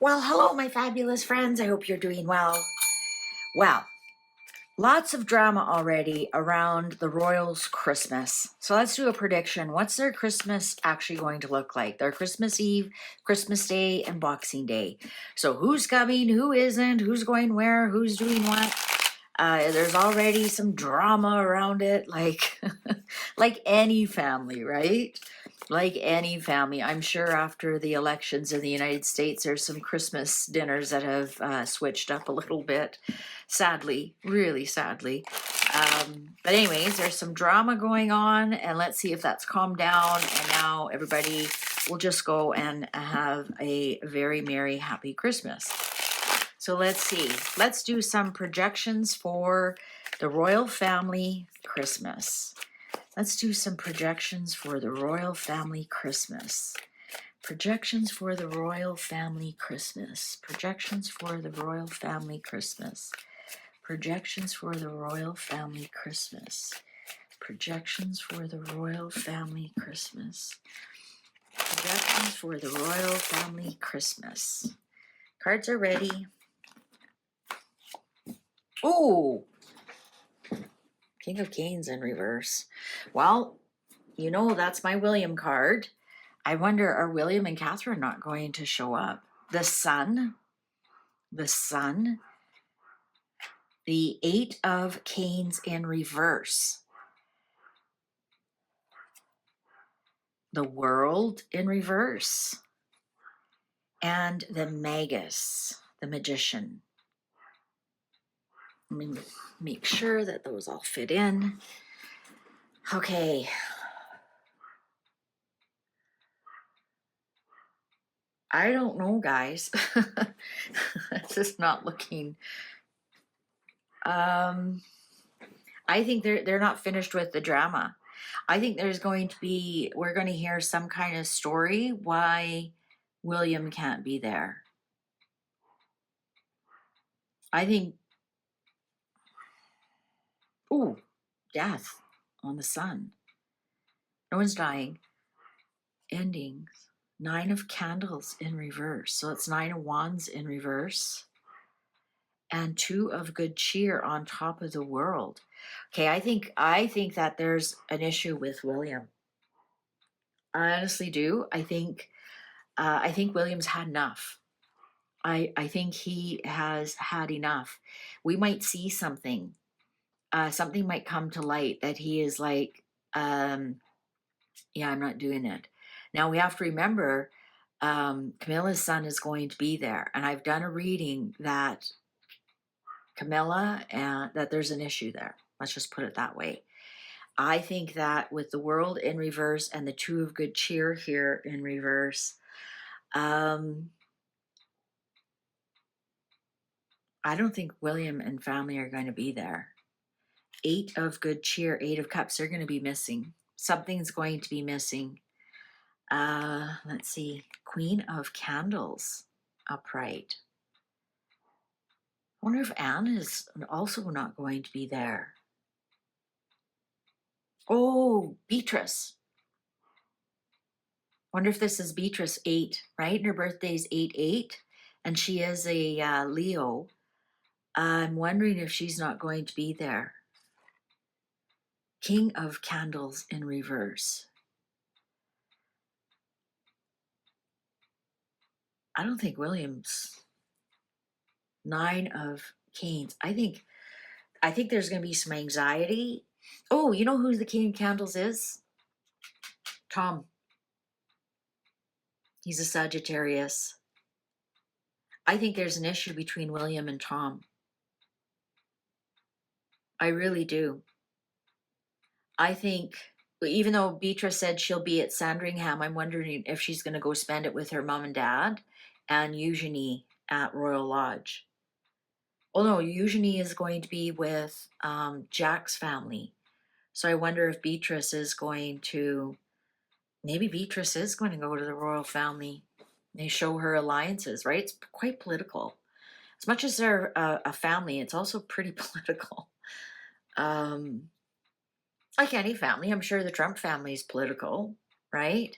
Well, hello, my fabulous friends. I hope you're doing well. Well, lots of drama already around the Royals' Christmas. So let's do a prediction. What's their Christmas actually going to look like? Their Christmas Eve, Christmas Day, and Boxing Day. So who's coming, who isn't, who's going where, who's doing what? There's already some drama around it, like like any family, right? Like any family. I'm sure after the elections in the United States, there's some Christmas dinners that have switched up a little bit, sadly, really sadly. But anyways, there's some drama going on, and let's see if that's calmed down, and now everybody will just go and have a very merry, happy Christmas. So let's see. Let's do some projections for the royal family Christmas. Let's do some projections for the royal family Christmas. Projections for the royal family Christmas. Projections for the royal family Christmas. Projections for the royal family Christmas. Projections for the royal family Christmas. Projections for the royal family Christmas. Cards are ready. Oh, King of Canes in reverse. Well, you know, that's my William card. I wonder, are William and Catherine not going to show up? The Sun, the Eight of Canes in reverse, the World in reverse, and the Magus, the Magician. Let me make sure that those all fit in. Okay. I don't know, guys. This is not looking. I think they're not finished with the drama. I think there's going to be, we're going to hear some kind of story why William can't be there. I think, ooh, death on the Sun. No one's dying. Endings. 9 of Candles in reverse. So it's 9 of Wands in reverse. And 2 of Good Cheer on top of the World. Okay, I think that there's an issue with William. I honestly do. I think William's had enough. I think he has had enough. We might see something. Something might come to light that he is like, yeah, I'm not doing it. Now we have to remember, Camilla's son is going to be there, and I've done a reading that Camilla and that there's an issue there. Let's just put it that way. I think that with the World in reverse and the 2 of Good Cheer here in reverse, I don't think William and family are going to be there. 8 of Good Cheer, 8 of Cups, they're going to be missing. Something's going to be missing. Let's see. Queen of Candles, upright. I wonder if Anne is also not going to be there. Oh, Beatrice. Wonder if this is Beatrice 8, right? And her birthday is 8/8, and she is a Leo. I'm wondering if she's not going to be there. King of Candles in reverse. I don't think Williams. 9 of Canes. I think there's going to be some anxiety. Oh, you know who the King of Candles is? Tom. He's a Sagittarius. I think there's an issue between William and Tom. I really do. I think, even though Beatrice said she'll be at Sandringham, I'm wondering if she's going to go spend it with her mom and dad and Eugenie at Royal Lodge. Oh no, Eugenie is going to be with Jack's family. So I wonder if Beatrice is going to, maybe Beatrice is going to go to the royal family. They show her alliances, right? It's quite political. As much as they're a family, it's also pretty political. Like any family, I'm sure the Trump family is political, right?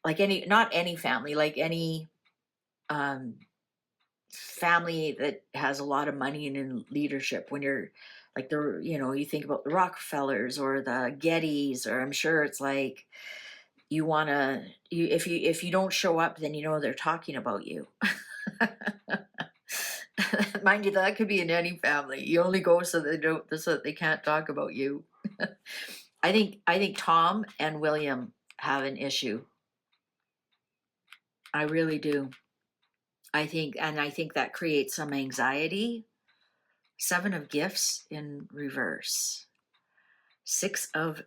Like not any family, like any family that has a lot of money and in leadership. When you're like you think about the Rockefellers or the Gettys, or I'm sure it's like you want to, if you don't show up, then they're talking about you. Mind you, that could be in any family. You only go so that they can't talk about you. I think Tom and William have an issue. I really do. I think that creates some anxiety. Seven of Gifts in reverse. Six of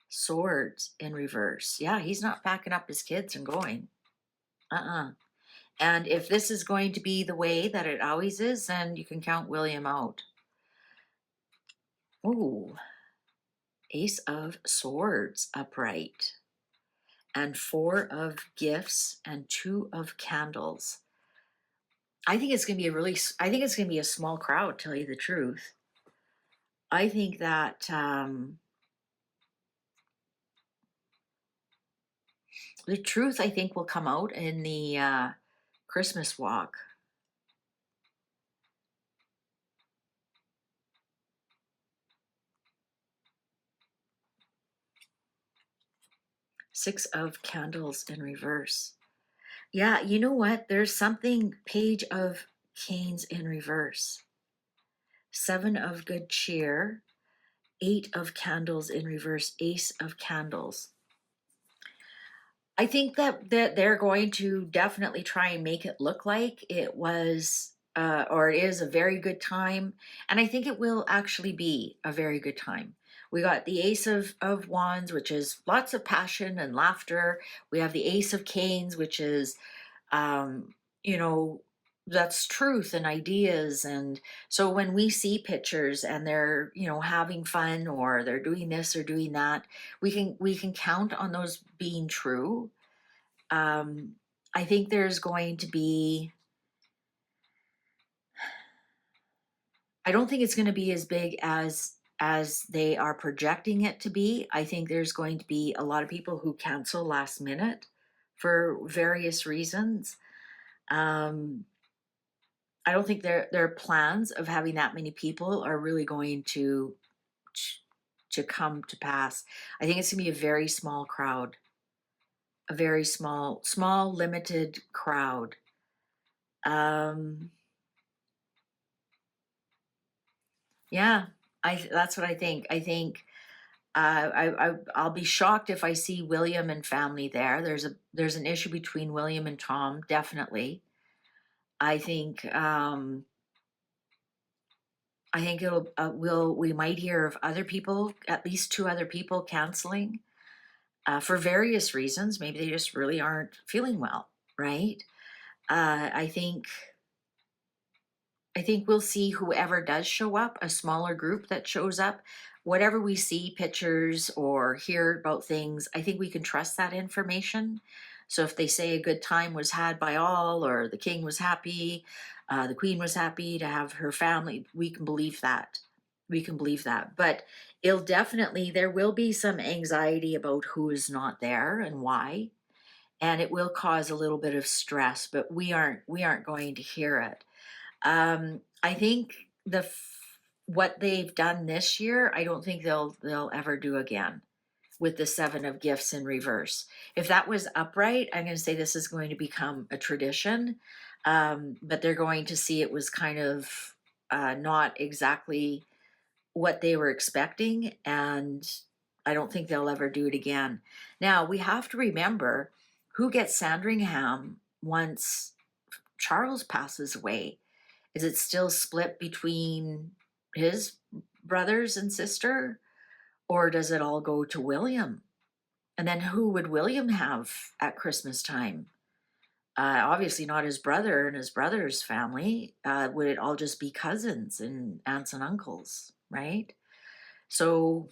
Swords in reverse. Yeah, he's not packing up his kids and going. And if this is going to be the way that it always is, then you can count William out. Ooh, Ace of Swords upright. And Four of Gifts and Two of Candles. I think it's going to be a small crowd, tell you the truth. I think that the truth, I think, will come out in the Christmas walk. Six of Candles in reverse. Yeah, you know what? There's something, Page of Canes in reverse. Seven of Good Cheer. Eight of Candles in reverse. Ace of Candles. I think that they're going to definitely try and make it look like it was or it is a very good time. And I think it will actually be a very good time. We got the Ace of Wands, which is lots of passion and laughter. We have the Ace of Canes, which is, you know, that's truth and ideas. And so when we see pictures and they're, having fun, or they're doing this or doing that, we can count on those being true. I think there's going to be, I don't think it's going to be as big as they are projecting it to be. I think there's going to be a lot of people who cancel last minute for various reasons. I don't think their plans of having that many people are really going to come to pass. I think it's going to be a very small crowd, a very small, limited crowd. Yeah, that's what I think. I think I'll be shocked if I see William and family there. There's an issue between William and Tom, definitely. I think we might hear of other people, at least two other people canceling for various reasons. Maybe they just really aren't feeling well, right? I think we'll see whoever does show up, a smaller group that shows up. Whatever we see, pictures or hear about things, I think we can trust that information. So if they say a good time was had by all, or the king was happy, the queen was happy to have her family, we can believe that. We can believe that. But there will be some anxiety about who is not there and why. And it will cause a little bit of stress, but we aren't going to hear it. I think what they've done this year, I don't think they'll ever do again with the Seven of Gifts in reverse. If that was upright, I'm going to say this is going to become a tradition, but they're going to see it was kind of not exactly what they were expecting, and I don't think they'll ever do it again. Now, we have to remember who gets Sandringham once Charles passes away. Is it still split between his brothers and sister, or does it all go to William? And then who would William have at Christmas time? Obviously not his brother and his brother's family. Would it all just be cousins and aunts and uncles, right? So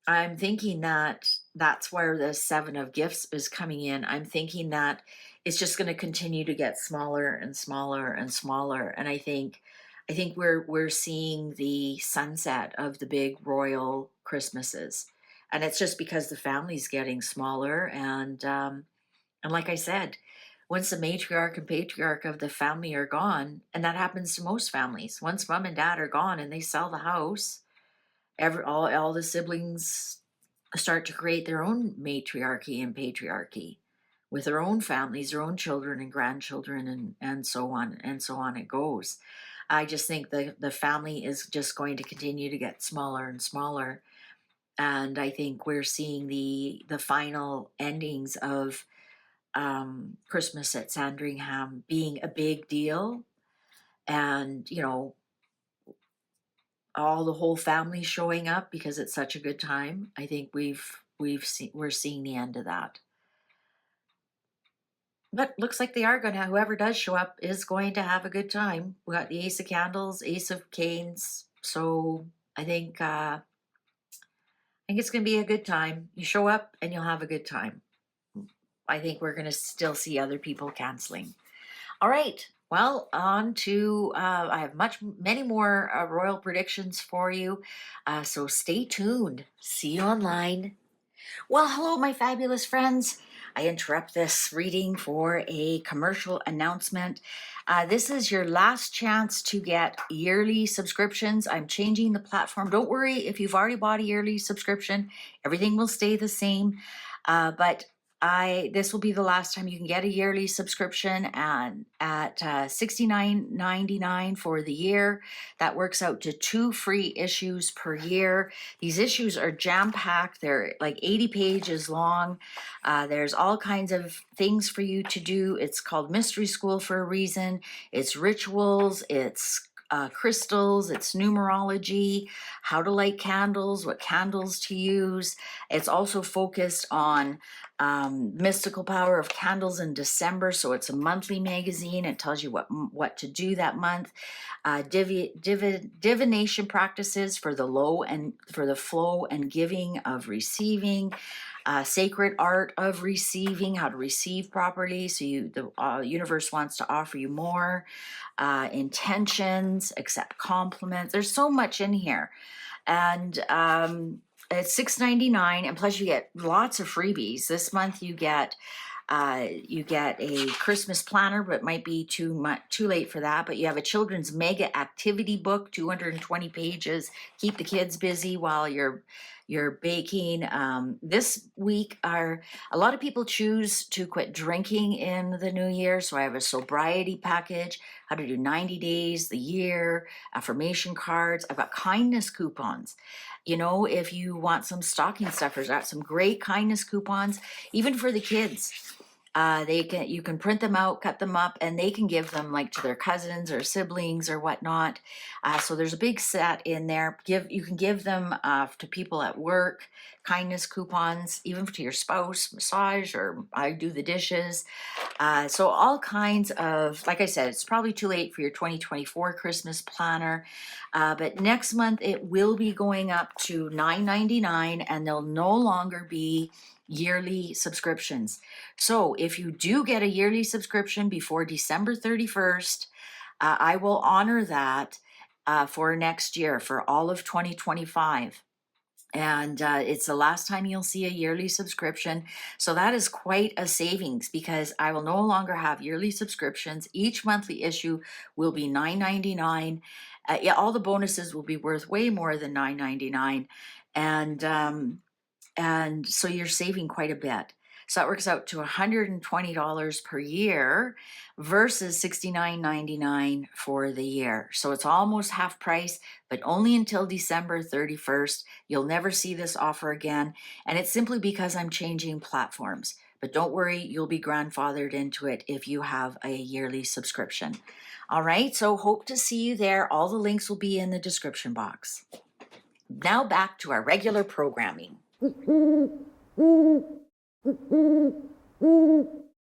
I'm thinking that that's where the Seven of Gifts is coming in. I'm thinking that it's just going to continue to get smaller and smaller and smaller. And I think we're seeing the sunset of the big royal Christmases, and it's just because the family's getting smaller. And like I said, once the matriarch and patriarch of the family are gone, and that happens to most families, once mom and dad are gone and they sell the house, all the siblings start to create their own matriarchy and patriarchy with their own families, their own children and grandchildren, and so on and so on it goes. I just think the family is just going to continue to get smaller and smaller. And I think we're seeing the final endings of Christmas at Sandringham being a big deal. And, you know, all the whole family showing up because it's such a good time. I think we're seeing the end of that. But looks like they are gonna, whoever does show up is going to have a good time. We got the Ace of Candles, Ace of Canes. So I think it's gonna be a good time. You show up and you'll have a good time. I think we're gonna still see other people canceling. All right. Well, on to, I have many more royal predictions for you. So stay tuned. See you online. Well, hello, my fabulous friends. I interrupt this reading for a commercial announcement. This is your last chance to get yearly subscriptions. I'm changing the platform. Don't worry if you've already bought a yearly subscription, everything will stay the same. But this will be the last time you can get a yearly subscription, and at $69.99 for the year. That works out to 2 free issues per year. These issues are jam-packed. They're like 80 pages long. There's all kinds of things for you to do. It's called Mystery School for a reason. It's rituals, it's crystals, it's numerology, how to light candles, what candles to use. It's also focused on mystical power of candles in December. So it's a monthly magazine. It tells you what to do that month. Divination practices for the flow and giving of receiving. Sacred art of receiving, how to receive properly. So the universe wants to offer you more. Intentions, accept compliments. There's so much in here. And it's $6.99, and plus you get lots of freebies. This month you get a Christmas planner, but it might be too late for that. But you have a children's mega activity book, 220 pages. Keep the kids busy while you're baking. This week a lot of people choose to quit drinking in the new year. So I have a sobriety package, how to do 90 days, the year, affirmation cards. I've got kindness coupons. You know, if you want some stocking stuffers, I got some great kindness coupons, even for the kids. You can print them out, cut them up, and they can give them like to their cousins or siblings or whatnot. So there's a big set in there. You can give them to people at work, kindness coupons, even to your spouse, massage, or I do the dishes. So all kinds of, like I said, it's probably too late for your 2024 Christmas planner. But next month it will be going up to $9.99, and they'll no longer be yearly subscriptions. So if you do get a yearly subscription before December 31st, I will honor that for next year, for all of 2025. And it's the last time you'll see a yearly subscription. So that is quite a savings, because I will no longer have yearly subscriptions. Each monthly issue will be $9.99. Yeah, all the bonuses will be worth way more than $9.99. And so you're saving quite a bit. So that works out to $120 per year versus $69.99 for the year. So it's almost half price, but only until December 31st. You'll never see this offer again. And it's simply because I'm changing platforms. But don't worry, you'll be grandfathered into it if you have a yearly subscription. All right, so hope to see you there. All the links will be in the description box. Now back to our regular programming.